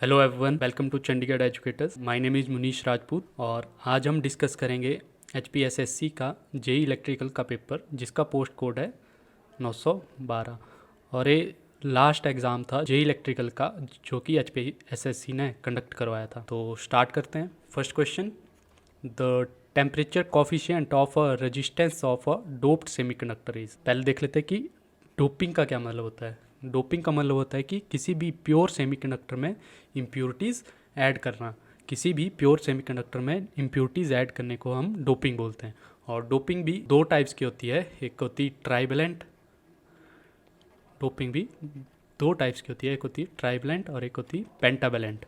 Hello everyone, welcome to Chandigarh educators. My name is Munish Rajput और आज हम डिस्कस करेंगे HPSSC का जेई इलेक्ट्रिकल का पेपर जिसका पोस्ट कोड है 912 और ये लास्ट एग्ज़ाम था जेई इलेक्ट्रिकल का जो कि HPSSC ने कंडक्ट करवाया था। तो स्टार्ट करते हैं। First question, the temperature coefficient of a resistance of a doped semiconductor is. पहले देख लेते हैं कि डोपिंग का क्या मतलब होता है। डोपिंग का मतलब होता है कि किसी भी प्योर सेमीकंडक्टर में इम्प्योरिटीज़ ऐड करना। किसी भी प्योर सेमीकंडक्टर में इम्प्योरिटीज़ ऐड करने को हम डोपिंग बोलते हैं। और डोपिंग भी दो टाइप्स की होती है, एक होती है ट्राइवेलेंट। डोपिंग भी दो टाइप्स की होती है, एक होती है ट्राइवेलेंट और एक होती है पेंटावेलेंट।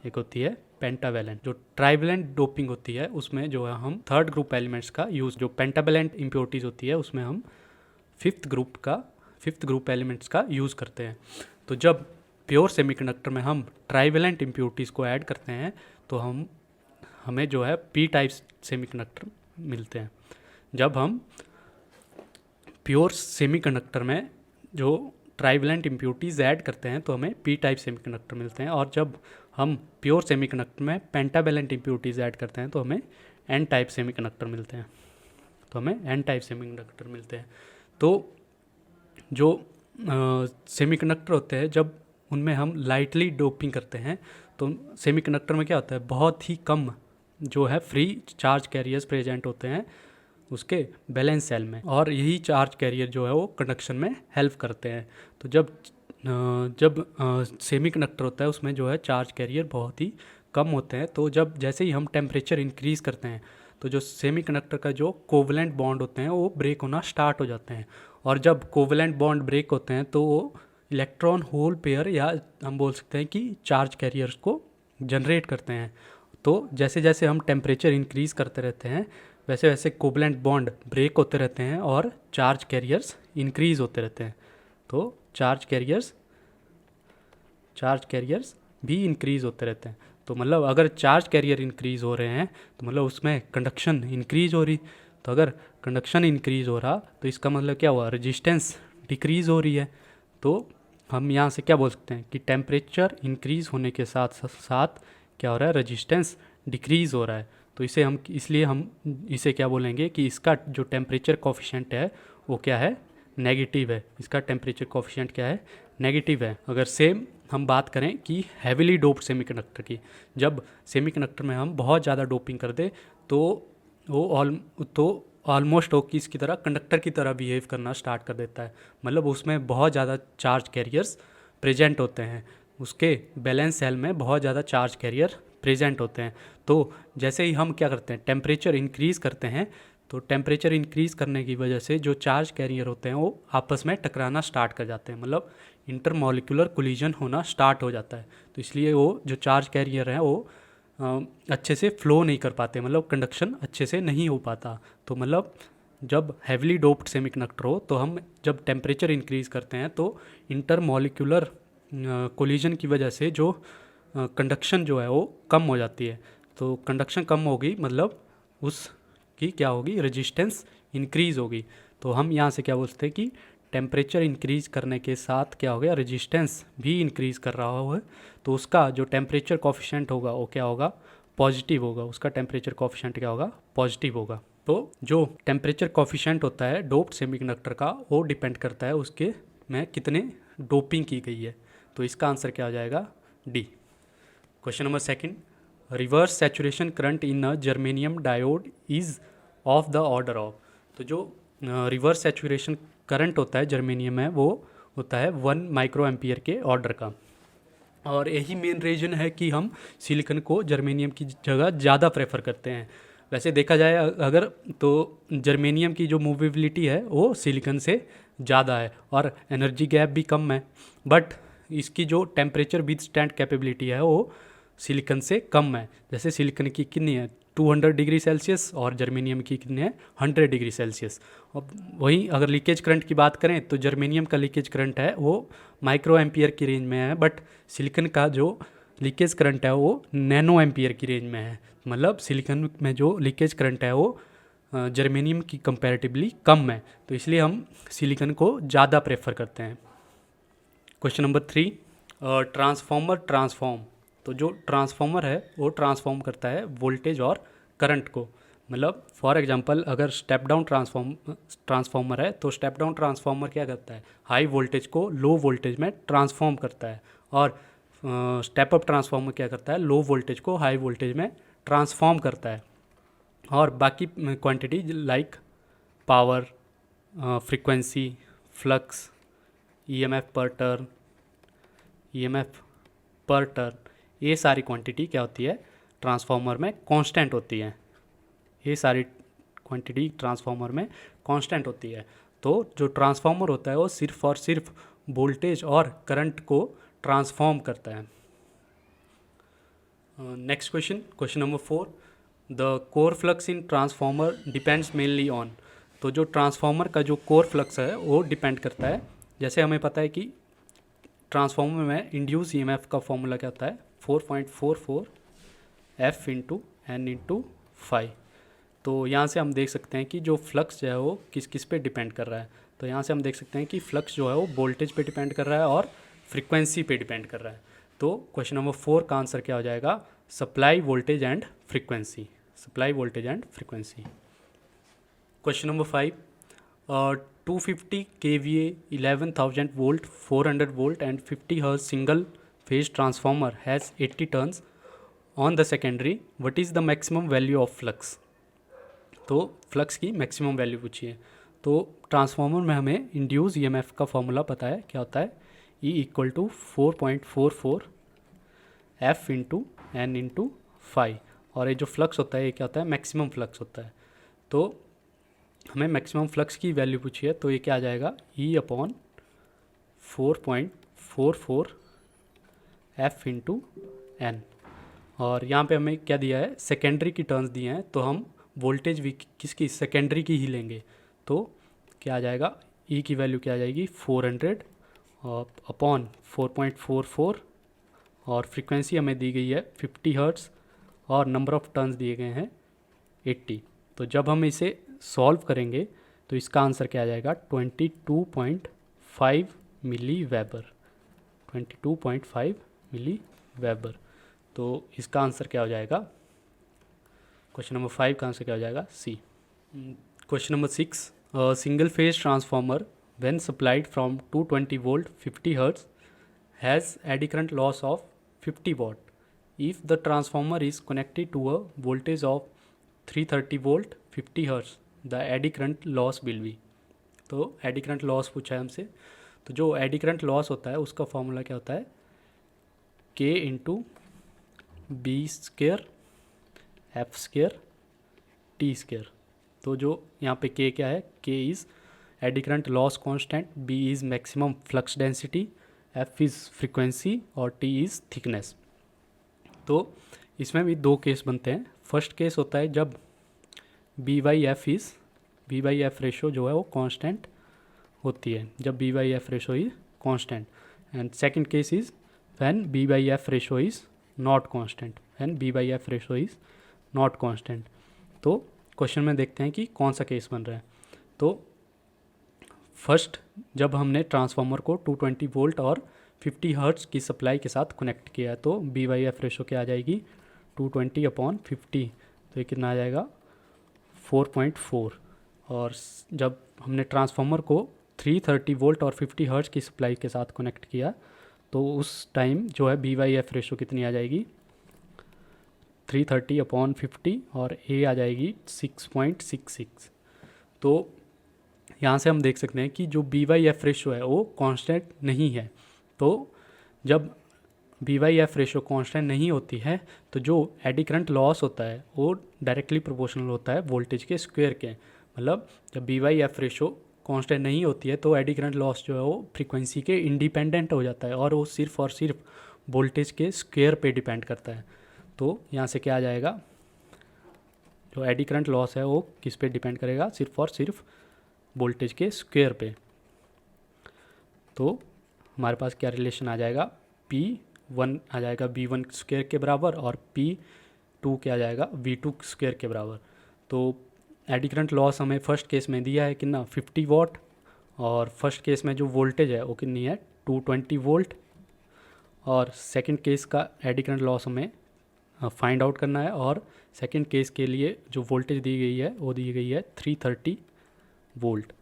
एक होती है पेंटावेलेंट। जो ट्राइवेलेंट डोपिंग होती है उसमें जो है हम थर्ड ग्रुप एलिमेंट्स का यूज़, जो पेंटावेलेंट इम्प्योरिटीज़ होती है उसमें हम फिफ्थ ग्रुप एलिमेंट्स का यूज़ करते हैं। तो जब प्योर सेमीकंडक्टर में हम ट्राइवेलेंट इम्प्योरिटीज़ को ऐड करते हैं तो हमें जो है पी टाइप सेमीकंडक्टर मिलते हैं। जब हम प्योर सेमीकंडक्टर में जो ट्राइवेलेंट इम्प्योरिटीज़ ऐड करते हैं तो हमें पी टाइप सेमीकंडक्टर मिलते हैं, और जब हम प्योर सेमीकंडक्टर में पेंटावेलेंट इम्प्योरिटीज़ ऐड करते हैं तो हमें एन टाइप सेमीकंडक्टर मिलते हैं। तो जो सेमीकंडक्टर होते हैं जब उनमें हम लाइटली डोपिंग करते हैं तो सेमीकंडक्टर में क्या होता है, बहुत ही कम जो है फ्री चार्ज कैरियर्स प्रेजेंट होते हैं उसके बैलेंस सेल में, और यही चार्ज कैरियर जो है वो कंडक्शन में हेल्प करते हैं। तो जब सेमीकंडक्टर होता है उसमें जो है चार्ज कैरियर बहुत ही कम होते हैं। तो जैसे ही हम टेम्परेचर इंक्रीज़ करते हैं तो जो सेमीकंडक्टर का जो कोवलेंट बॉन्ड होते हैं वो ब्रेक होना स्टार्ट हो जाते हैं, और जब कोवलेंट बॉन्ड ब्रेक होते हैं तो वो इलेक्ट्रॉन होल पेयर या हम बोल सकते हैं कि चार्ज कैरियर्स को जनरेट करते हैं। तो जैसे जैसे हम टेम्परेचर इंक्रीज़ करते रहते हैं वैसे वैसे कोवलेंट बॉन्ड ब्रेक होते रहते हैं और चार्ज कैरियर्स इंक्रीज़ होते रहते हैं। तो चार्ज कैरियर्स भी इंक्रीज़ होते रहते हैं। तो मतलब अगर चार्ज कैरियर इंक्रीज़ हो रहे हैं तो मतलब उसमें कंडक्शन इंक्रीज़ हो रही। तो अगर कंडक्शन इंक्रीज़ हो रहा तो इसका मतलब क्या हुआ, रेजिस्टेंस डिक्रीज़ हो रही है। तो हम यहाँ से क्या बोल सकते हैं कि टेम्परेचर इंक्रीज़ होने के साथ साथ क्या हो रहा है, रेजिस्टेंस डिक्रीज़ हो रहा है। तो इसलिए हम इसे क्या बोलेंगे कि इसका जो टेम्परेचर कॉफिशिएंट है वो क्या है, नेगेटिव है। इसका टेम्परेचर कॉफिशिएंट क्या है, नेगेटिव है। अगर सेम हम बात करें कि हैविली डोप्ड सेमीकंडक्टर की, जब सेमीकंडक्टर में हम बहुत ज़्यादा डोपिंग कर दे तो ऑलमोस्ट वो किसकी तरह, कंडक्टर की तरह बिहेव करना स्टार्ट कर देता है। मतलब उसमें बहुत ज़्यादा चार्ज कैरियर्स प्रेजेंट होते हैं, उसके बैलेंस सेल में बहुत ज़्यादा चार्ज कैरियर प्रेजेंट होते हैं। तो जैसे ही हम क्या करते हैं, टेम्परेचर इंक्रीज़ करते हैं, तो टेम्परेचर इंक्रीज़ करने की वजह से जो चार्ज कैरियर होते हैं वो आपस में टकराना स्टार्ट कर जाते हैं, मतलब इंटरमॉलिक्यूलर कोलिजन होना स्टार्ट हो जाता है। तो इसलिए वो जो चार्ज कैरियर हैं वो अच्छे से फ्लो नहीं कर पाते, मतलब कंडक्शन अच्छे से नहीं हो पाता। तो मतलब जब हैविली डोप्ड सेमीकंडक्टर हो तो हम जब टेम्परेचर इंक्रीज़ करते हैं तो इंटरमॉलिक्यूलर कोलिजन की वजह से जो कंडक्शन जो है वो कम हो जाती है। तो कंडक्शन कम होगी मतलब उसकी क्या होगी, रेजिस्टेंस इंक्रीज़ होगी। तो हम यहाँ से क्या बोलते हैं कि टेम्परेचर इंक्रीज़ करने के साथ क्या हो गया, रेजिस्टेंस भी इंक्रीज़ कर रहा हो है। तो उसका जो टेम्परेचर कॉफिशिएंट होगा वो क्या होगा, पॉजिटिव होगा। उसका टेम्परेचर कॉफिशिएंट क्या होगा, पॉजिटिव होगा। तो जो टेम्परेचर कॉफिशिएंट होता है डोप्ड सेमीकंडक्टर का वो डिपेंड करता है उसके में कितने डोपिंग की गई है। तो इसका आंसर क्या हो जाएगा, D. Question number second, reverse saturation current in a germanium diode is of the order of. तो जो रिवर्स सैचुरेशन करंट होता है जर्मेनियम में वो होता है 1 माइक्रो एम्पियर के ऑर्डर का, और यही मेन रीज़न है कि हम सिलिकॉन को जर्मेनियम की जगह ज़्यादा प्रेफर करते हैं। वैसे देखा जाए अगर तो जर्मेनियम की जो मूवेबिलिटी है वो सिलिकॉन से ज़्यादा है और एनर्जी गैप भी कम है, बट इसकी जो टेम्परेचर विथस्टैंड कैपेबिलिटी है वो सिलिकॉन से कम है। जैसे सिलिकॉन की कितनी है, 200 डिग्री सेल्सियस, और जर्मेनियम की कितनी है, 100 डिग्री सेल्सियस। अब वहीं अगर लीकेज करंट की बात करें तो जर्मेनियम का लीकेज करंट है वो माइक्रो एम्पियर की रेंज में है, बट सिलिकॉन का जो लीकेज करंट है वो नैनो एम्पियर की रेंज में है। मतलब सिलिकॉन में जो लीकेज करंट है वो जर्मेनियम की कंपैरेटिवली कम है। तो इसलिए हम सिलिकॉन को ज़्यादा प्रेफर करते हैं। क्वेश्चन नंबर 3, ट्रांसफॉर्म, तो जो ट्रांसफॉर्मर है वो ट्रांसफॉर्म करता है वोल्टेज और करंट को। मतलब फॉर एग्जांपल अगर स्टेप डाउन ट्रांसफॉर्मर है तो स्टेप डाउन ट्रांसफॉर्मर क्या करता है, हाई वोल्टेज को लो वोल्टेज में ट्रांसफॉर्म करता है, और स्टेप अप ट्रांसफॉर्मर क्या करता है, लो वोल्टेज को हाई वोल्टेज में ट्रांसफॉर्म करता है। और बाकी quantity like power, frequency, flux, EMF पर टर्न, ये सारी क्वांटिटी क्या होती है ट्रांसफॉर्मर में कांस्टेंट होती है। ये सारी क्वांटिटी ट्रांसफॉर्मर में कांस्टेंट होती है। तो जो ट्रांसफॉर्मर होता है वो सिर्फ और सिर्फ वोल्टेज और करंट को ट्रांसफॉर्म करता है। Next question number 4, the core flux in transformer depends mainly on. तो जो ट्रांसफॉर्मर का जो कोर फ्लक्स है वो डिपेंड करता है, जैसे हमें पता है कि ट्रांसफॉर्मर में इंड्यूस ईएमएफ का फॉर्मूला क्या होता है, 4.44 F इंटू एन इंटू 5। तो यहाँ से हम देख सकते हैं कि जो फ्लक्स जो है वो किस किस पे डिपेंड कर रहा है। तो यहाँ से हम देख सकते हैं कि फ्लक्स जो है वो वोल्टेज पे डिपेंड कर रहा है और फ्रीक्वेंसी पे डिपेंड कर रहा है। तो क्वेश्चन नंबर 4 का आंसर क्या हो जाएगा, supply voltage and frequency, supply voltage and frequency. Question number 5, 250 kVA 11,000 volt 400 volt and 50 hertz single phase transformer has 80 turns on the secondary, what is the maximum value of flux। तो flux की maximum value पूछी है। तो transformer में हमें induce EMF का formula पता है, क्या होता है, E = 4.44 F into N into 5। और ये जो फ्लक्स होता है ये क्या होता है, मैक्सिमम फ्लक्स होता है। तो हमें मैक्सिमम फ्लक्स की वैल्यू पूछी है, तो ये क्या आ जाएगा, E/4.44 F इंटू एन। और यहाँ पे हमें क्या दिया है, सेकेंडरी की टर्म्स दिए हैं, तो हम वोल्टेज भी किसकी, सेकेंडरी की ही लेंगे। तो क्या आ जाएगा, E की वैल्यू क्या आ जाएगी 400 अपॉन 4.44, और फ्रीक्वेंसी हमें दी गई है 50 हर्ट्ज़, और नंबर ऑफ टर्न्स दिए गए हैं 80। तो जब हम इसे सॉल्व करेंगे तो इसका आंसर क्या आ जाएगा, 22.5 मिली वेबर, 22.5 मिली वेबर। तो इसका आंसर क्या हो जाएगा, क्वेश्चन नंबर 5 का आंसर क्या हो जाएगा, C. Question number 6, single phase transformer when supplied from 220 volt 50 hertz has eddy current loss of 50 watt if the transformer is connected to a voltage of 330 volt 50 hertz, the eddy current loss will be. तो eddy current loss पूछा है हमसे। तो जो AD current loss होता है उसका formula क्या होता है, K into B square F square T square. तो जो यहाँ पे K क्या है, K is eddy current loss constant, B is maximum flux density, F is frequency और T इज़ थिकनेस। तो इसमें भी दो केस बनते हैं। फर्स्ट केस होता है जब B/F रेशो जो है वो कांस्टेंट होती है, जब B/F ratio is constant. And second case is when B/F ratio is not constant, when B/F ratio is not constant. तो क्वेश्चन में देखते हैं कि कौन सा केस बन रहा है। तो फर्स्ट, जब हमने ट्रांसफार्मर को 220 वोल्ट और 50 हर्ट्ज की सप्लाई के साथ कनेक्ट किया तो B/F रेशो क्या आ जाएगी, 220/50। तो ये कितना आ जाएगा, 4.4। और जब हमने ट्रांसफार्मर को 330 वोल्ट और 50 हर्ट्ज की सप्लाई के साथ कनेक्ट किया तो उस टाइम जो है B/F रेशो कितनी आ जाएगी, 330/50, और A आ जाएगी 6.66। तो यहाँ से हम देख सकते हैं कि जो B/F रेशो है वो कांस्टेंट नहीं है। तो जब B/F रेशो कांस्टेंट नहीं होती है तो जो एडी करंट लॉस होता है वो डायरेक्टली प्रोपोर्शनल होता है वोल्टेज के स्क्वायर के। मतलब जब B/F रेशो कांस्टेंट नहीं होती है तो एडी करंट लॉस जो है वो फ्रीक्वेंसी के इंडिपेंडेंट हो जाता है और वो सिर्फ और सिर्फ वोल्टेज के स्क्वायर पे डिपेंड करता है। तो यहाँ से क्या आ जाएगा, जो एडी करंट लॉस है वो किस पे डिपेंड करेगा, सिर्फ और सिर्फ वोल्टेज के स्क्वायर पे। तो हमारे पास क्या रिलेशन आ जाएगा, P1 आ जाएगा V1 स्क्वायर के बराबर और P2 क्या आ जाएगा, V2 स्क्वायर के बराबर। तो एडी करंट लॉस हमें फर्स्ट केस में दिया है कितना, 50 वॉट, और फर्स्ट केस में जो वोल्टेज है वो कितनी है, 220 वोल्ट, और सेकंड केस का एडी करंट लॉस हमें फाइंड आउट करना है। और सेकंड केस के लिए जो वोल्टेज दी गई है वो दी गई है 330 वोल्ट।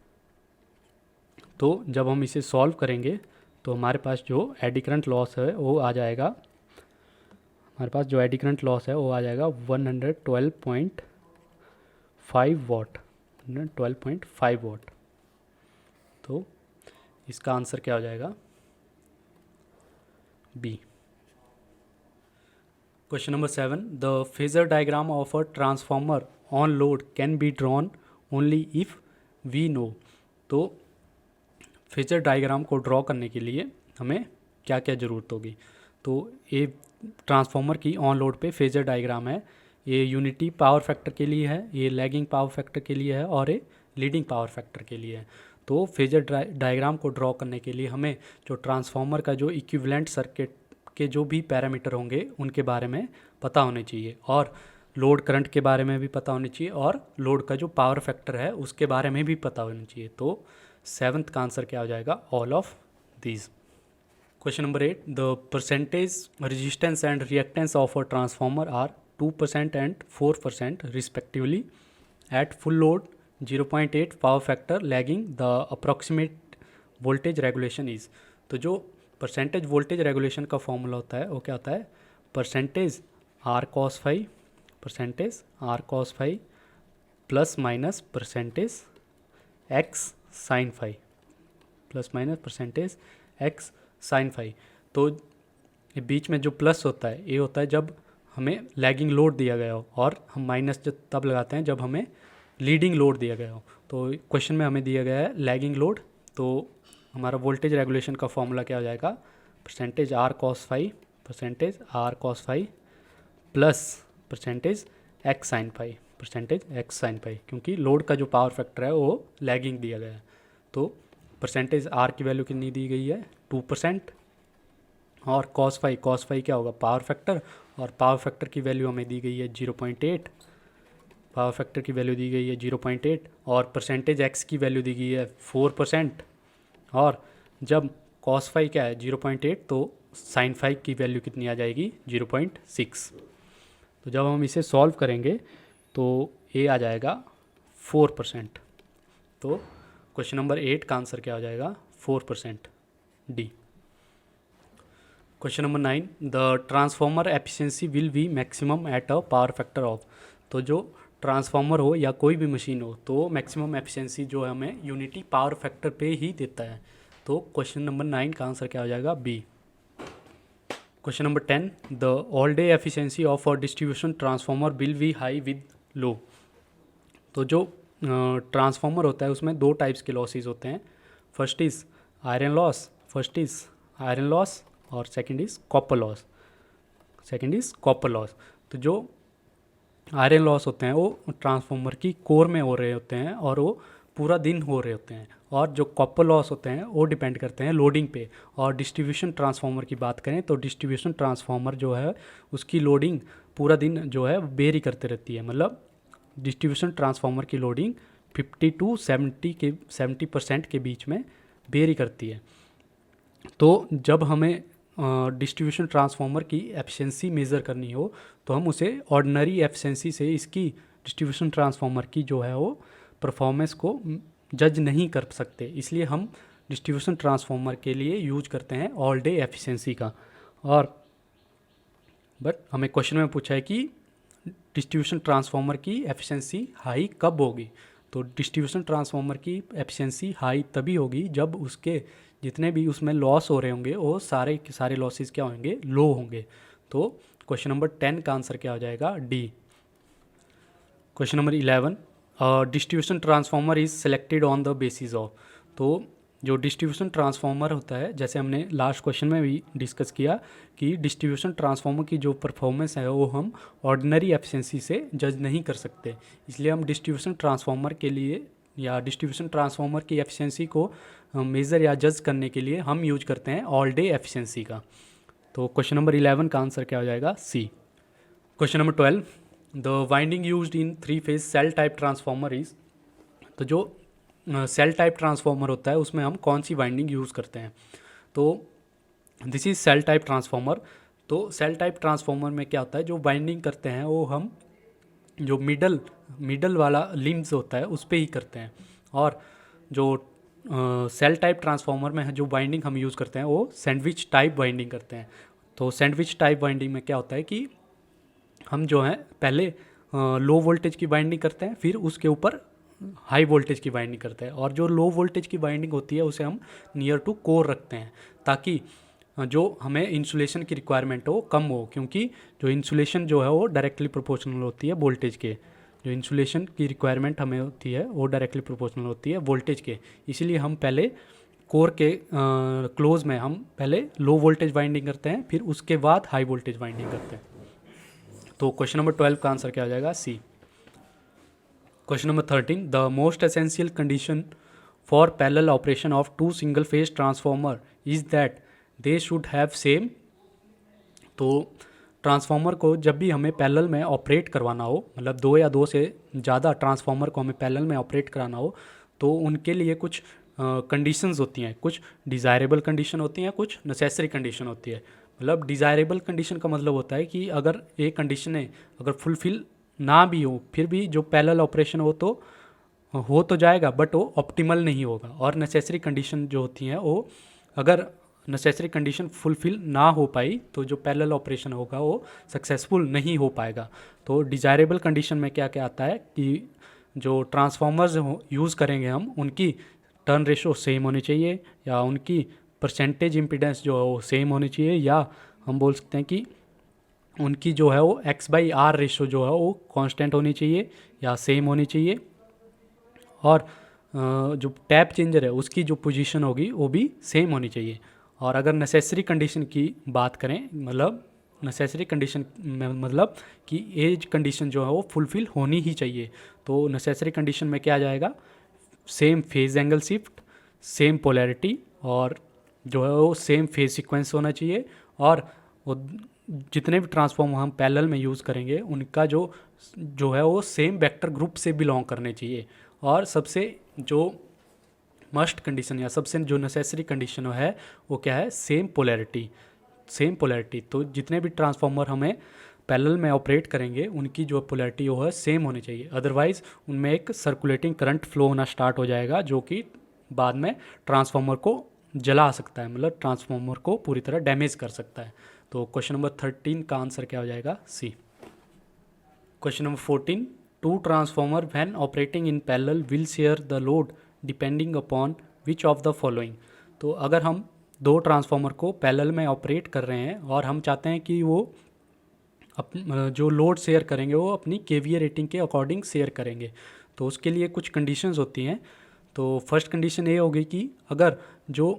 तो जब हम इसे सॉल्व करेंगे तो हमारे पास जो एडी करंट लॉस है वो आ जाएगा, हमारे पास जो एडी करंट लॉस है वो आ जाएगा 112.5 वाट, 112.5 वाट। तो इसका आंसर क्या हो जाएगा? B. Question number 7, the phasor diagram of a transformer on load can be drawn only if we know. तो फेजर डायग्राम को ड्रॉ करने के लिए हमें क्या क्या ज़रूरत होगी? तो ये ट्रांसफॉर्मर की ऑन लोड पे फेजर डायग्राम है। ये यूनिटी पावर फैक्टर के लिए है, ये लैगिंग पावर फैक्टर के लिए है और ये लीडिंग पावर फैक्टर के लिए है। तो फेजर डायग्राम को ड्रॉ करने के लिए हमें जो ट्रांसफॉर्मर का जो इक्विवेलेंट सर्किट के जो भी पैरामीटर होंगे उनके बारे में पता होने चाहिए, और लोड करंट के बारे में भी पता होनी चाहिए, और लोड का जो पावर फैक्टर है उसके बारे में भी पता होना चाहिए। तो 7th का आंसर क्या हो जाएगा? All of these. Question number 8, the percentage resistance and reactance of a transformer are 2% and 4% respectively at full load 0.8 power factor lagging the approximate voltage regulation is. तो जो परसेंटेज वोल्टेज रेगुलेशन का formula होता है वो क्या होता है? Percentage R cos phi, percentage R cos phi plus minus percentage X sine phi, plus minus percentage X sine phi. तो ये बीच में जो प्लस होता है ये होता है जब हमें लैगिंग लोड दिया गया हो, और हम माइनस जब तब लगाते हैं जब हमें लीडिंग लोड दिया गया हो। तो क्वेश्चन में हमें दिया गया है लैगिंग लोड, तो हमारा वोल्टेज रेगुलेशन का फॉर्मूला क्या हो जाएगा? Percentage R cos phi, percentage R cos phi plus percentage X sine phi, percentage X sine phi, क्योंकि लोड का जो पावर फैक्टर है वो लैगिंग दिया गया है। तो परसेंटेज आर की वैल्यू कितनी दी गई है? 2%, और कॉस फाई क्या होगा? पावर फैक्टर, और पावर फैक्टर की वैल्यू हमें दी गई है 0.8, पावर फैक्टर की वैल्यू दी गई है 0.8, और परसेंटेज एक्स की वैल्यू दी गई है 4%, और जब कॉस फाई क्या है 0.8 तो साइन फाई की वैल्यू कितनी आ जाएगी? 0.6। तो जब हम इसे सॉल्व करेंगे तो ए आ जाएगा 4%। तो क्वेश्चन नंबर 8 का आंसर क्या हो जाएगा? 4%, D. Question number 9, the transformer efficiency will be maximum at a power factor of. तो जो ट्रांसफॉर्मर हो या कोई भी मशीन हो तो मैक्सिमम एफिशिएंसी जो है हमें यूनिटी पावर फैक्टर पे ही देता है। तो क्वेश्चन नंबर 9 का आंसर क्या हो जाएगा? B. Question number 10, the all day efficiency of a distribution transformer will be high with low. तो जो ट्रांसफॉर्मर होता है उसमें दो टाइप्स के लॉसेज होते हैं। फर्स्ट इज़ आयरन लॉस और सेकंड इज़ कॉपर लॉस। तो जो आयरन लॉस होते हैं वो ट्रांसफॉर्मर की कोर में हो रहे होते हैं और वो पूरा दिन हो रहे होते हैं, और जो कॉपर लॉस होते हैं वो डिपेंड करते हैं लोडिंग पे। और डिस्ट्रीब्यूशन ट्रांसफॉर्मर की बात करें तो डिस्ट्रीब्यूशन ट्रांसफॉर्मर जो है उसकी लोडिंग पूरा दिन जो है वेरी करते रहती है, मतलब डिस्ट्रीब्यूशन ट्रांसफॉर्मर की लोडिंग 50 to 70% के बीच में वेरी करती है। तो जब हमें डिस्ट्रीब्यूशन ट्रांसफॉर्मर की एफिशिएंसी मेज़र करनी हो तो हम उसे ऑर्डिनरी एफिशिएंसी से इसकी डिस्ट्रीब्यूशन ट्रांसफॉर्मर की जो है वो परफॉर्मेंस को जज नहीं कर सकते, इसलिए हम डिस्ट्रीब्यूशन ट्रांसफॉर्मर के लिए यूज करते हैं ऑल डे एफिशिएंसी का। और बट हमें क्वेश्चन में पूछा है कि डिस्ट्रीब्यूशन ट्रांसफॉर्मर की एफिशिएंसी हाई कब होगी? तो डिस्ट्रीब्यूशन ट्रांसफॉर्मर की एफिशिएंसी हाई तभी होगी जब उसके जितने भी उसमें लॉस हो रहे होंगे वो सारे के सारे लॉसेस क्या होंगे? लो होंगे। तो क्वेश्चन नंबर 10 का आंसर क्या हो जाएगा? D. Question number 11, distribution transformer is selected on the basis of. तो जो डिस्ट्रीब्यूशन ट्रांसफॉर्मर होता है, जैसे हमने लास्ट क्वेश्चन में भी डिस्कस किया कि डिस्ट्रीब्यूशन ट्रांसफॉर्मर की जो परफॉर्मेंस है वो हम ऑर्डिनरी एफिशिएंसी से जज नहीं कर सकते, इसलिए हम डिस्ट्रीब्यूशन ट्रांसफॉर्मर के लिए या डिस्ट्रीब्यूशन ट्रांसफॉर्मर की एफिशिएंसी को मेज़र या जज करने के लिए हम यूज करते हैं ऑल डे एफिशिएंसी का। तो क्वेश्चन नंबर 11 का आंसर क्या हो जाएगा? C. Question number 12, the winding used in 3-phase shell type transformer is. तो जो सेल टाइप ट्रांसफॉर्मर होता है उसमें हम कौन सी वाइंडिंग यूज़ करते हैं? तो this is shell type transformer. तो सेल टाइप ट्रांसफॉर्मर में क्या होता है, जो वाइंडिंग करते हैं वो हम जो मिडल वाला लिम्स होता है उस पे ही करते हैं। और जो सेल टाइप ट्रांसफॉर्मर में जो वाइंडिंग हम यूज़ करते हैं वो सैंडविच टाइप वाइंडिंग करते हैं। तो सैंडविच टाइप वाइंडिंग में क्या होता है कि हम जो है पहले लो वोल्टेज की वाइंडिंग करते हैं, फिर उसके ऊपर हाई वोल्टेज की वाइंडिंग करते हैं। और जो लो वोल्टेज की वाइंडिंग होती है उसे हम नियर टू कोर रखते हैं, ताकि जो हमें इंसुलेशन की रिक्वायरमेंट हो कम हो, क्योंकि जो इंसुलेशन जो है वो डायरेक्टली प्रोपोर्शनल होती है वोल्टेज के। जो इंसुलेशन की रिक्वायरमेंट हमें होती है वो डायरेक्टली प्रोपोर्शनल होती है वोल्टेज के। इसीलिए हम पहले कोर के क्लोज में हम पहले लो वोल्टेज वाइंडिंग करते हैं, फिर उसके बाद हाई वोल्टेज वाइंडिंग करते हैं। तो क्वेश्चन नंबर 12 का आंसर क्या हो जाएगा, C. Question number 13, the most essential condition for parallel operation of two single phase transformer is that they should have same. तो ट्रांसफॉर्मर को जब भी हमें पैरेलल में ऑपरेट करवाना हो, मतलब दो या दो से ज़्यादा ट्रांसफॉर्मर को हमें पैरेलल में ऑपरेट कराना हो, तो उनके लिए कुछ कंडीशंस होती हैं। कुछ डिज़ायरेबल कंडीशन होती हैं, कुछ नेसेसरी कंडीशन होती है। मतलब डिज़ायरेबल कंडीशन का मतलब होता है कि अगर एक कंडीशन है अगर फुलफिल ना भी हो, फिर भी जो पैरेलल ऑपरेशन हो तो जाएगा, बट वो ऑप्टिमल नहीं होगा। और नेसेसरी कंडीशन जो होती हैं वो अगर नेसेसरी कंडीशन फुलफिल ना हो पाई तो जो पैरेलल ऑपरेशन होगा वो सक्सेसफुल नहीं हो पाएगा। तो डिज़ायरेबल कंडीशन में क्या क्या आता है कि जो ट्रांसफॉर्मर्स यूज़ करेंगे हम, उनकी टर्न रेशो सेम होनी चाहिए, या उनकी परसेंटेज इम्पीडेंस जो है वो सेम होनी चाहिए, या हम बोल सकते हैं कि उनकी जो है वो X/R रेशो जो है वो कांस्टेंट होनी चाहिए या सेम होनी चाहिए। और जो टैप चेंजर है उसकी जो पोजीशन होगी वो भी सेम होनी चाहिए। और अगर नेसेसरी कंडीशन की बात करें, मतलब नेसेसरी कंडीशन में मतलब कि एज कंडीशन जो है वो फुलफिल होनी ही चाहिए। तो नेसेसरी कंडीशन में क्या आ जाएगा, same phase angle shift, same polarity, और जो है वो सेम फेज सीक्वेंस होना चाहिए। और वो जितने भी ट्रांसफॉर्मर हम पैरेलल में यूज़ करेंगे उनका जो है वो सेम वेक्टर ग्रुप से बिलोंग करने चाहिए। और सबसे जो मस्ट कंडीशन या सबसे जो नेसेसरी कंडीशन है वो क्या है, सेम पोलैरिटी। सेम पोलैरिटी, तो जितने भी ट्रांसफॉर्मर हमें पैरेलल में ऑपरेट करेंगे उनकी जो पोलैरिटी वो है सेम होनी चाहिए। अदरवाइज़ उनमें एक सर्कुलेटिंग करंट फ्लो होना स्टार्ट हो जाएगा, जो कि बाद में ट्रांसफॉर्मर को जला सकता है, मतलब ट्रांसफॉर्मर को पूरी तरह डैमेज कर सकता है। तो क्वेश्चन नंबर 13 का आंसर क्या हो जाएगा, C. Question number 14, two transformer when operating in parallel will share the load depending upon which of the following. तो अगर हम दो ट्रांसफॉर्मर को पैरेलल में ऑपरेट कर रहे हैं और हम चाहते हैं कि वो जो लोड शेयर करेंगे वो अपनी केवीए रेटिंग के अकॉर्डिंग शेयर करेंगे, तो उसके लिए कुछ कंडीशंस होती हैं। तो फर्स्ट कंडीशन ये होगी कि अगर जो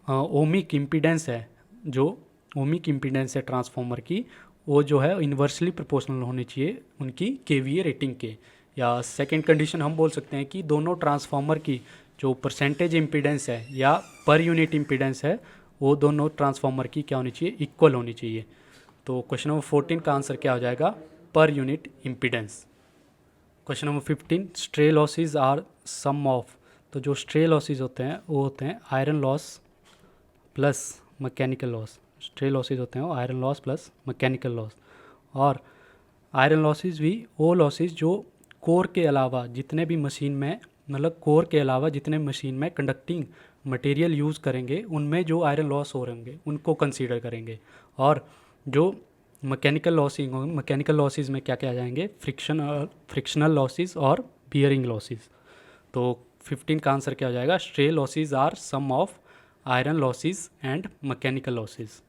ओमिक इम्पीडेंस है, जो ओमिक इम्पीडेंस है ट्रांसफॉर्मर की, वो जो है इन्वर्सली प्रोपोर्शनल होनी चाहिए उनकी केवीए रेटिंग के। या सेकंड कंडीशन हम बोल सकते हैं कि दोनों ट्रांसफॉर्मर की जो परसेंटेज इम्पीडेंस है या पर यूनिट इम्पीडेंस है वो दोनों ट्रांसफॉर्मर की क्या होनी चाहिए, इक्वल होनी चाहिए। तो क्वेश्चन नंबर 14 का आंसर क्या हो जाएगा, पर unit impedance. Question number 15, stray losses are sum of. तो जो स्ट्रे लॉसेज होते हैं वो होते हैं iron loss plus mechanical loss. Stray losses होते हैं वो iron loss plus mechanical loss. और आयरन लॉसेज भी वो लॉसेज जो कोर के अलावा जितने भी मशीन में, मतलब कोर के अलावा जितने मशीन में कंडक्टिंग मटेरियल यूज़ करेंगे उनमें जो आयरन लॉस हो रहे होंगे उनको कंसीडर करेंगे। और जो मैकेनिकल लॉसिंग होंगे, मैकेनिकल लॉसेज में क्या क्या आ जाएंगे, फ्रिक्शनल लॉसेज और बियरिंग लॉसेज। तो 15 का आंसर क्या हो जाएगा, stray losses are sum of iron losses and mechanical losses.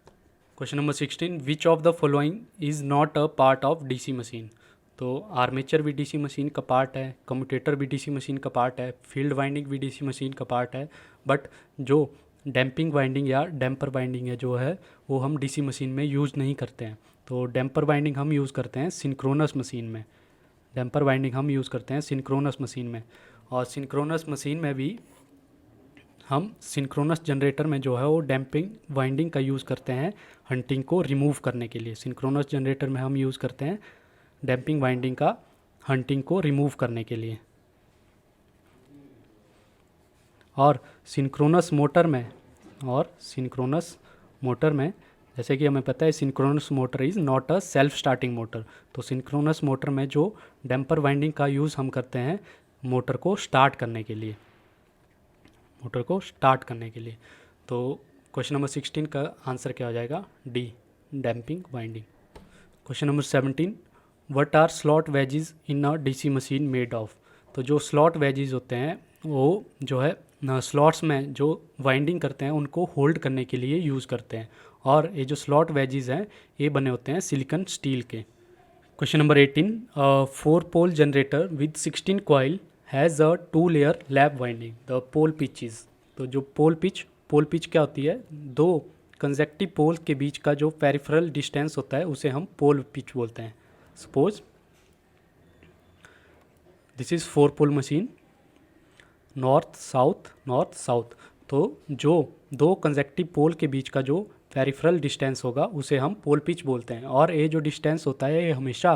Question number 16, which of the following is not a part of DC machine. तो आर्मेचर भी डीसी मशीन का part है, कम्यूटेटर भी डीसी मशीन का part है, field winding भी DC machine का part है, बट जो डैम्पिंग वाइंडिंग या डैम्पर वाइंडिंग है जो है वो हम डीसी मशीन में यूज़ नहीं करते हैं। तो डैम्पर वाइंडिंग हम यूज़ करते हैं सिंक्रोनस मशीन में। डैम्पर वाइंडिंग हम यूज़ करते हैं सिंक्रोनस मशीन में। और सिंक्रोनस मशीन में भी हम सिंक्रोनस जनरेटर में जो है वो डैम्पिंग वाइंडिंग का यूज़ करते हैं हंटिंग को रिमूव करने के लिए। सिंक्रोनस जनरेटर में हम यूज़ करते हैं डैम्पिंग वाइंडिंग का हंटिंग को रिमूव करने के लिए। और सिंक्रोनस मोटर में जैसे कि हमें पता है synchronous motor is not a self starting motor. तो सिंक्रोनस मोटर में जो डैम्पर वाइंडिंग का यूज़ हम करते हैं मोटर को स्टार्ट करने के लिए, मोटर को स्टार्ट करने के लिए। तो क्वेश्चन नंबर 16 का आंसर क्या हो जाएगा? D, damping winding. Question number 17, what are slot wedges in a DC machine made of? तो जो स्लॉट वेजेस होते हैं वो जो है स्लॉट्स में जो वाइंडिंग करते हैं उनको होल्ड करने के लिए यूज़ करते हैं, और ये जो स्लॉट वेजेस हैं ये बने होते हैं सिलिकॉन स्टील के। Question number 18, 4 pole generator with 16 coil has a 2 layer lap winding, the pole pitch is. तो जो पोल पिच क्या होती है? दो कंसेक्टिव पोल के बीच का जो पेरिफेरल डिस्टेंस होता है उसे हम पोल पिच बोलते हैं। Suppose this is 4 pole machine, north south. तो जो दो कंसेक्टिव पोल के बीच का जो पेरिफेरल डिस्टेंस होगा उसे हम पोल पिच बोलते हैं, और ये जो डिस्टेंस होता है ये हमेशा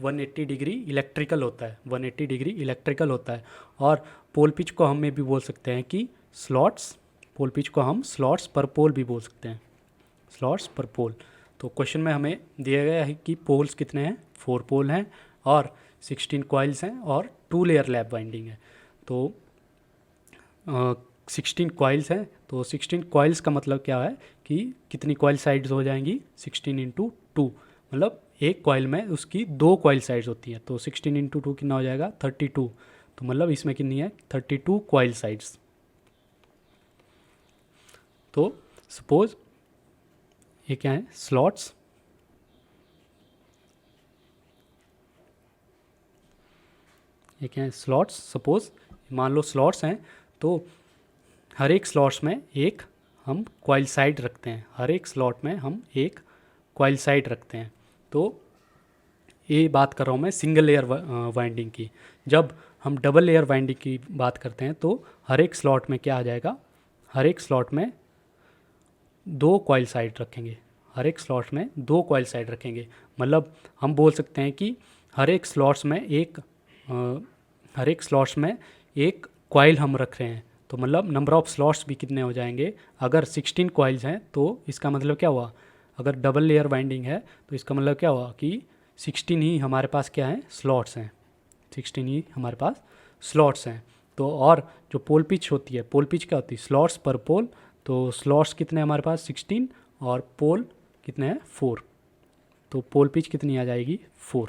180 डिग्री इलेक्ट्रिकल होता है, 180 डिग्री इलेक्ट्रिकल होता है। और पोल पिच को हम ये भी बोल सकते हैं कि स्लॉट्स, पोल पिच को हम स्लॉट्स पर पोल भी बोल सकते हैं, स्लॉट्स पर पोल। तो क्वेश्चन में हमें दिया गया है कि पोल्स कितने हैं? 4 पोल हैं और 16 कॉइल्स हैं और 2 लेयर लैप वाइंडिंग है। तो 16 कॉइल्स हैं, तो 16 कॉइल्स का मतलब क्या है कि कितनी कॉइल साइड्स हो जाएंगी? 16 इंटू 2, मतलब एक कॉइल में उसकी 2 कॉइल साइड्स होती हैं। तो 16 इंटू 2 कितना हो जाएगा? 32। तो मतलब इसमें कितनी है? 32 कॉइल साइड्स। तो सपोज ये क्या है? स्लॉट्स, ये क्या है? स्लॉट्स। सपोज मान लो स्लॉट्स हैं, तो हर एक स्लॉट्स में एक हम कॉइल साइड रखते हैं, हर एक स्लॉट में हम एक कॉइल साइड रखते हैं। तो ये बात कर रहा हूँ मैं सिंगल लेयर वाइंडिंग की। जब हम डबल लेयर वाइंडिंग की बात करते हैं तो हर एक स्लॉट में क्या आ जाएगा? हर एक स्लॉट में 2 कॉइल साइड रखेंगे, हर एक स्लॉट में 2 कॉइल साइड रखेंगे। मतलब हम बोल सकते हैं कि हर एक स्लॉट्स में हर एक स्लॉट्स में एक कॉइल हम रख रहे हैं। तो मतलब नंबर ऑफ़ स्लॉट्स भी कितने हो जाएंगे? अगर 16 कॉइल्स हैं तो इसका मतलब क्या हुआ? अगर डबल लेयर वाइंडिंग है तो इसका मतलब क्या हुआ कि 16 ही हमारे पास क्या है? स्लॉट्स हैं, 16 ही हमारे पास स्लॉट्स हैं। तो और जो पोल पिच होती है, पोल पिच क्या होती है? स्लॉट्स पर पोल। तो स्लॉट्स कितने हमारे पास? 16, और पोल कितने हैं? 4। तो पोल पिच कितनी आ जाएगी? 4।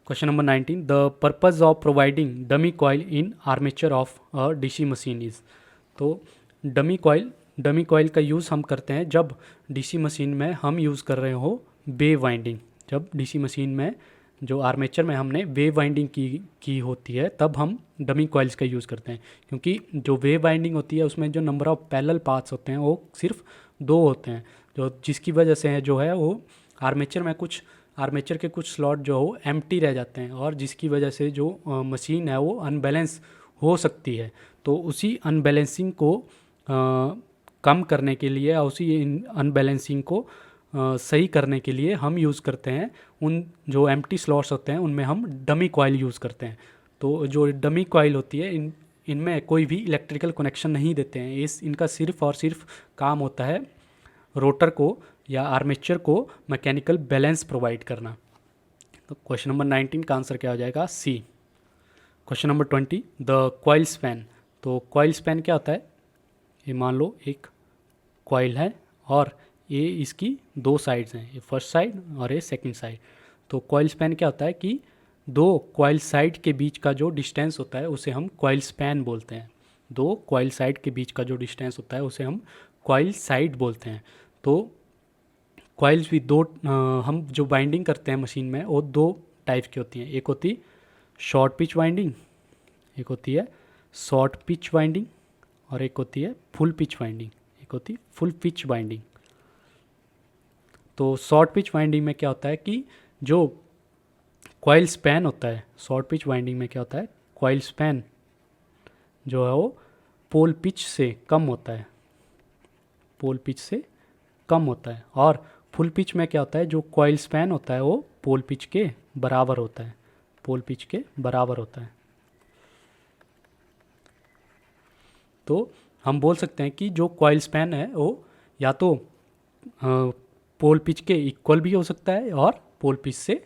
Question number 19, the purpose of providing dummy coil in armature of a DC machine is. तो डमी कॉइल का यूज़ हम करते हैं जब डीसी मशीन में हम यूज़ कर रहे हो वेव वाइंडिंग। जब डीसी मशीन में जो आर्मेचर में हमने वेव वाइंडिंग की होती है तब हम डमी कॉइल्स का यूज़ करते हैं, क्योंकि जो वेव वाइंडिंग होती है उसमें जो नंबर ऑफ़ पैरेलल पाथ्स होते हैं वो सिर्फ 2 होते हैं, जो जिसकी वजह से है जो है वो आर्मेचर के कुछ स्लॉट जो हो एम्प्टी रह जाते हैं, और जिसकी वजह से जो मशीन है वो अनबैलेंस हो सकती है। तो उसी अनबैलेंसिंग को कम करने के लिए और उसी अनबैलेंसिंग को सही करने के लिए हम यूज़ करते हैं उन जो एम्प्टी स्लॉट्स होते हैं उनमें हम डमी कॉइल यूज़ करते हैं। तो जो डमी कॉइल होती है इनमें कोई भी इलेक्ट्रिकल कनेक्शन नहीं देते हैं, इनका सिर्फ और सिर्फ काम होता है रोटर को या आर्मेचर को मैकेनिकल बैलेंस प्रोवाइड करना। तो क्वेश्चन नंबर 19 का आंसर क्या हो जाएगा? C. Question number 20, the coil span. तो कॉइल स्पैन क्या होता है? ये मान लो एक कॉइल है और ये इसकी 2 साइड्स हैं, ये फर्स्ट साइड और ये सेकंड साइड। तो कॉइल स्पैन क्या होता है कि 2 कॉइल साइड के बीच का जो डिस्टेंस होता है उसे हम कॉइल स्पैन बोलते हैं। 2 कॉइल साइड के बीच का जो डिस्टेंस होता है उसे हम कॉइल साइड बोलते हैं। तो कॉइल्स भी हम जो बाइंडिंग करते हैं मशीन में वो 2 टाइप की होती हैं। एक होती शॉर्ट पिच वाइंडिंग, एक होती है शॉर्ट पिच वाइंडिंग, और एक होती है फुल पिच वाइंडिंग, एक होती फुल पिच वाइंडिंग। तो शॉर्ट पिच वाइंडिंग में क्या होता है कि जो कॉइल स्पैन होता है, शॉर्ट पिच वाइंडिंग में क्या होता है? कॉइल स्पैन जो है वो पोल पिच से कम होता है, पोल पिच से कम होता है। और फुल पिच में क्या होता है? जो कॉइल स्पैन होता है वो पोल पिच के बराबर होता है, पोल पिच के बराबर होता है। तो हम बोल सकते हैं कि जो कॉइल स्पैन है वो या तो पोल पिच के इक्वल भी हो सकता है और पोल पिच से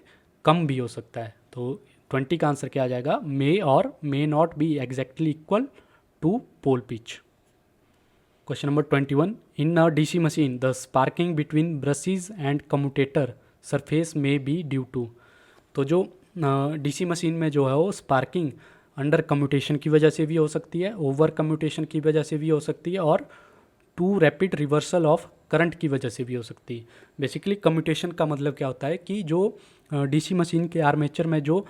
कम भी हो सकता है। तो 20 का आंसर क्या आ जाएगा, मे और may not be exactly equal to pole pitch. Question number 21, in a DC machine the sparking between brushes and commutator surface may be due to. तो जो डीसी मशीन में जो है वो स्पार्किंग अंडर कम्यूटेशन की वजह से भी हो सकती है, ओवर कम्यूटेशन की वजह से भी हो सकती है और too rapid reversal of current की वजह से भी हो सकती है। बेसिकली कम्यूटेशन का मतलब क्या होता है कि जो डीसी मशीन के आर्मेचर में जो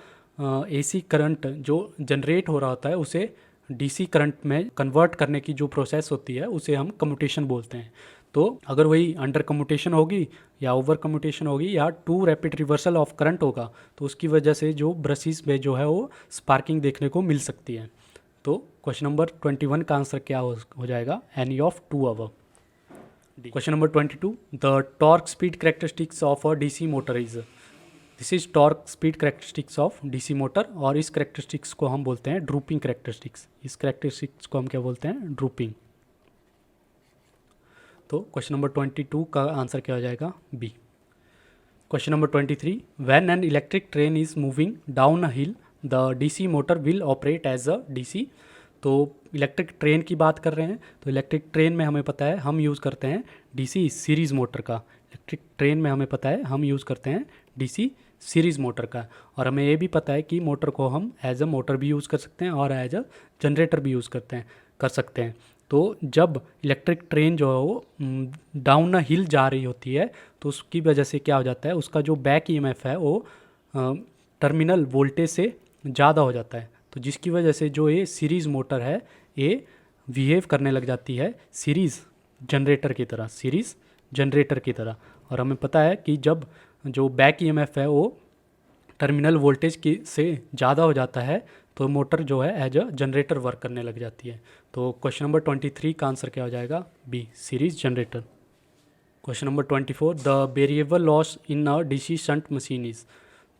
एसी करंट जो जनरेट हो रहा होता है उसे डीसी करंट में कन्वर्ट करने की जो प्रोसेस होती है उसे हम कम्यूटेशन बोलते हैं। तो अगर वही अंडर कम्यूटेशन होगी या ओवर कम्यूटेशन होगी या too rapid reversal of current होगा तो उसकी वजह से जो ब्रशेस में जो है वो स्पार्किंग देखने को मिल सकती है। तो क्वेश्चन नंबर 21 का आंसर क्या हो जाएगा, any of two our. Question number 22, the torque speed characteristics of a DC motor is. This is torque speed characteristics of DC motor और इस कैरेक्टरिस्टिक्स को हम बोलते हैं ड्रूपिंग कैरेक्टरिस्टिक्स। इस कैरेक्टरिस्टिक्स को हम क्या बोलते हैं, ड्रूपिंग। तो क्वेश्चन नंबर 22 का आंसर क्या हो जाएगा, B. Question number 23, when an electric train is moving down a hill the DC motor will operate as a DC. तो इलेक्ट्रिक ट्रेन की बात कर रहे हैं तो इलेक्ट्रिक ट्रेन में हमें पता है हम यूज़ करते हैं डीसी सीरीज़ मोटर का। इलेक्ट्रिक ट्रेन में हमें पता है हम यूज़ करते हैं डीसी सीरीज़ मोटर का। और हमें ये भी पता है कि मोटर को हम एज अ मोटर भी यूज़ कर सकते हैं और एज अ जनरेटर भी यूज़ कर सकते हैं। तो जब इलेक्ट्रिक ट्रेन जो है वो डाउन अ हिल जा रही होती है तो उसकी वजह से क्या हो जाता है, उसका जो बैक ईएमएफ है वो टर्मिनल वोल्टेज से ज़्यादा हो जाता है। तो जिसकी वजह से जो ये सीरीज़ मोटर है ये बिहेव करने लग जाती है सीरीज़ जनरेटर की तरह, सीरीज़ जनरेटर की तरह। और हमें पता है कि जब जो बैक ईएमएफ है वो टर्मिनल वोल्टेज की से ज़्यादा हो जाता है तो मोटर जो है एज अ जनरेटर वर्क करने लग जाती है। तो क्वेश्चन नंबर 23 का आंसर क्या हो जाएगा, B, series generator. Question number 24, the variable loss in a DC shunt machine is.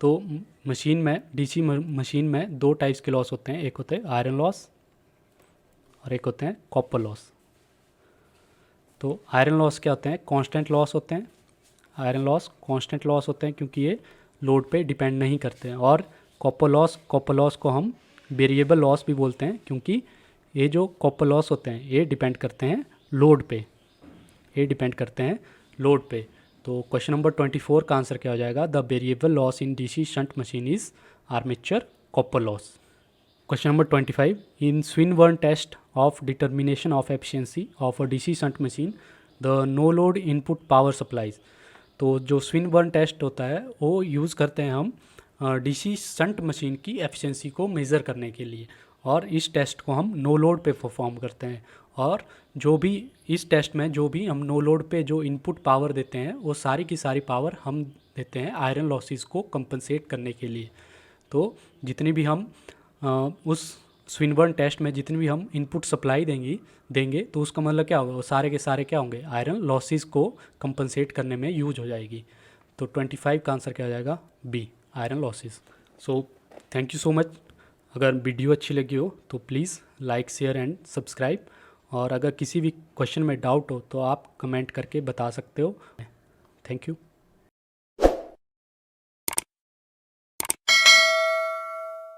तो मशीन में डीसी मशीन में दो टाइप्स के लॉस होते हैं, एक होते हैं आयरन लॉस और एक होते हैं कॉपर लॉस। तो आयरन लॉस क्या होते हैं, कांस्टेंट लॉस होते हैं। आयरन लॉस कांस्टेंट लॉस होते हैं क्योंकि ये लोड पे डिपेंड नहीं करते हैं। और कॉपर लॉस को हम वेरिएबल लॉस भी बोलते हैं क्योंकि ये जो कॉपर लॉस होते हैं ये डिपेंड करते हैं लोड पे, ये डिपेंड करते हैं लोड पे। तो क्वेश्चन नंबर 24 का आंसर क्या हो जाएगा, the variable loss in DC shunt machine is armature copper loss. Question number 25, in Swinburne test of determination of efficiency of a DC shunt machine the no load input power supplies. तो जो Swinburne test होता है वो use करते हैं हम DC shunt machine की efficiency को मेज़र करने के लिए और इस टेस्ट को हम नो लोड पे परफॉर्म करते हैं। और जो भी इस टेस्ट में जो भी हम नो लोड पे जो इनपुट पावर देते हैं वो सारी की सारी पावर हम देते हैं आयरन लॉसेस को कंपनसेट करने के लिए। तो जितनी भी हम उस स्विनबर्न टेस्ट में जितनी भी हम इनपुट सप्लाई देंगे तो उसका मतलब क्या होगा, वो सारे के सारे क्या होंगे, आयरन लॉसेस को कंपनसेट करने में यूज हो जाएगी। तो 25 का आंसर क्या हो जाएगा, B, iron losses. So thank you so much. अगर वीडियो अच्छी लगी हो तो please like share and subscribe. और अगर किसी भी क्वेश्चन में डाउट हो तो आप कमेंट करके बता सकते हो। Thank you.